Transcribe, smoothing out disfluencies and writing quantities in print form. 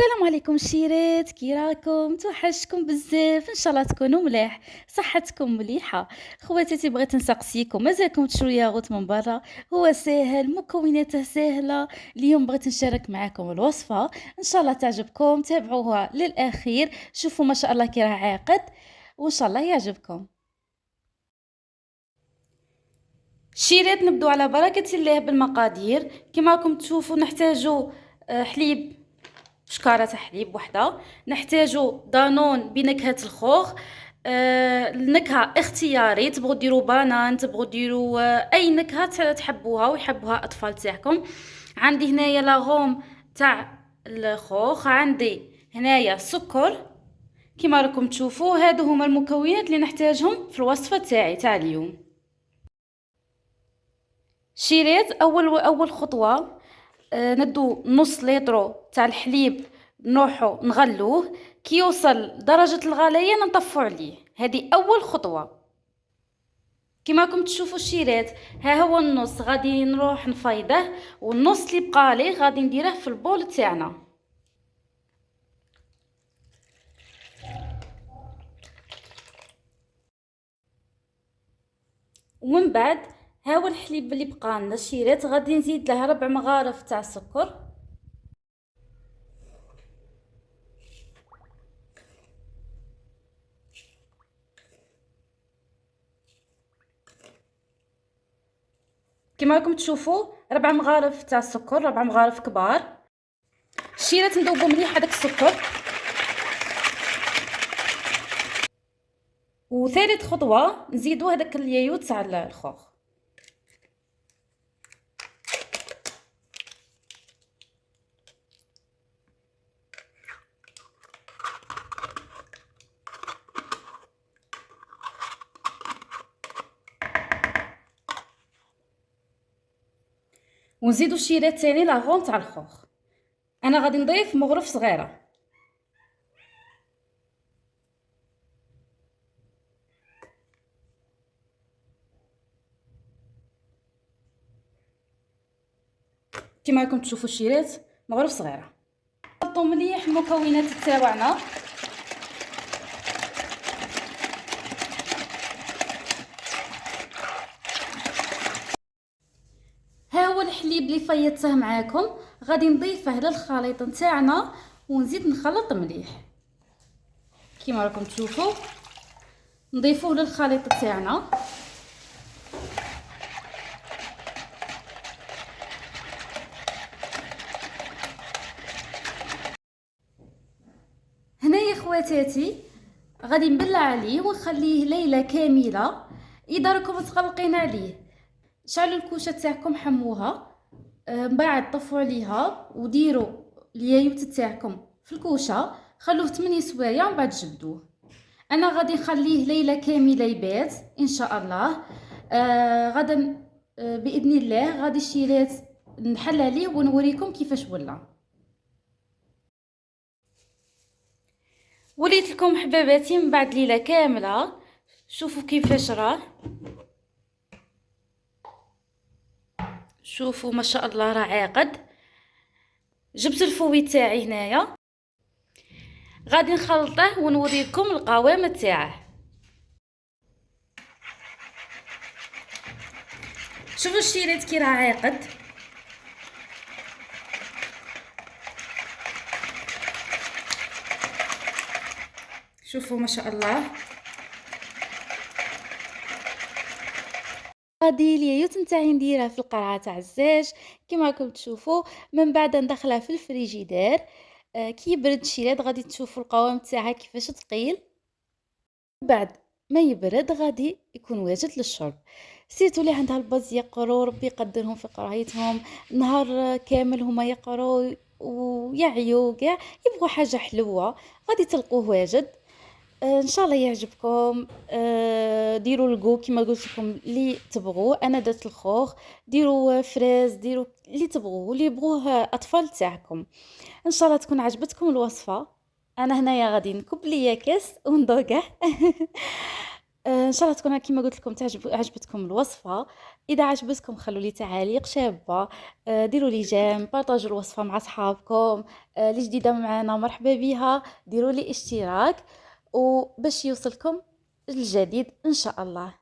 السلام عليكم الشيرات، كي راكم؟ توحشتكم بزاف، ان شاء الله تكونوا ملاح، صحتكم مليحه. خواتاتي بغيت نسقسيكم، مازالكم تشرو ياغوت من برا؟ هو ساهل، مكوناته ساهله. اليوم بغيت نشارك معكم الوصفه، ان شاء الله تعجبكم، تابعوها للاخير، شوفوا ما شاء الله كي راه عاقد، وان شاء الله يعجبكم. الشيرات نبدو على بركه الله بالمقادير. كما راكم تشوفوا نحتاجو حليب، شكارة تاع حليب وحده. نحتاجو دانون بنكهة الخوخ. النكهة اختياري، تبغوا ديروا بانان، تبغوا ديروا اي نكهة تحبوها ويحبوها الاطفال تاعكم. عندي هنايا لاغوم تاع الخوخ، عندي هنايا سكر. كما راكم تشوفوا هادو هما المكونات اللي نحتاجهم في الوصفة تاعي تاع اليوم. شيريت، اول خطوة ندو نص لتر تاع الحليب، نروحو نغلوه كي يوصل درجة الغليان نطفو عليه. هذه اول خطوة. كما راكم تشوفوا الشيرات، ها هو النص غادي نروح نفيضه، والنص اللي بقى لي غادي نديره في البول تاعنا. ومن بعد ها هو الحليب اللي بقى لنا الشيرات، غادي نزيد له 4 مغارف تاع السكر. كما راكم تشوفوا 4 مغارف تاع السكر، 4 مغارف كبار. الشيرات نذوبوا مليح هذاك السكر. وثالث خطوة نزيدو هذاك اليايو تاع الخوخ. ونزيدو الشيرات تاني لاغون تاع الخوخ. انا غادي نضيف مغرف صغيره. كما راكم تشوفوا الشيرات مغرف صغيره. نخلطوا مليح المكونات تاعنا. ها هو الحليب اللي فيضته معاكم، غادي نضيفه للخليط نتاعنا ونزيد نخلط مليح. كما راكم تشوفوا نضيفوه للخليط تاعنا. هنايا خواتاتي غادي نبلع عليه ونخليه ليله كامله. اذا راكم متقلقين عليه، شعلوا الكوشه تاعكم، حموها، من بعد طفوا عليها وديروا اليايوت تاعكم في الكوشه، خلوه 8 سوايع ومن بعد جبدوه. انا غادي نخليه ليله كامله يبات ان شاء الله. غدا باذن الله غادي الشيرات نحل عليه ونوريكم كيفاش ولا. وليت لكم حباباتي من بعد ليله كامله، شوفوا كيفاش راه، شوفوا ما شاء الله راه عاقد. جبت الفوي تاعي هنايا، غادي نخلطه ونوريكم القوام تاعه. شوفوا الشيرات كي راه عاقد. شوفوا ما شاء الله. غادي اليايوت نتاعي نديرها في القرعه تاع الزاج كما راكم تشوفوا، من بعد ندخلها في الفريجيدير. كي يبرد الشيرات غادي تشوفوا القوام تاعها كيفاش ثقيل. بعد ما يبرد غادي يكون واجد للشرب. سيرتو اللي عندها الباز يقروا، ربي يقدرهم في قرايتهم، نهار كامل هما يقروا ويعيوا كاع، يبغوا حاجه حلوه غادي تلقوه واجد. ان شاء الله يعجبكم. ديروا الكو كما قلت لكم اللي تبغوه. انا درت الخوخ، ديروا فريز، ديروا اللي تبغوه، اللي يبغوه اطفال تاعكم. ان شاء الله تكون عجبتكم الوصفه. انا هنايا غادي نكب ليا كاس وندوقه. إن شاء الله تكون كيما قُلت لكم عجبتكم الوصفة. إذا عجبتكم خلّوا لي تعاليق شابة، ديروا لي جيم، بارطاجوا الوصفة مع صحابكم، اللي جديدة معانا مرحبا بها، ديروا لي اشتراك، وباش يوصلكم الجديد إن شاء الله.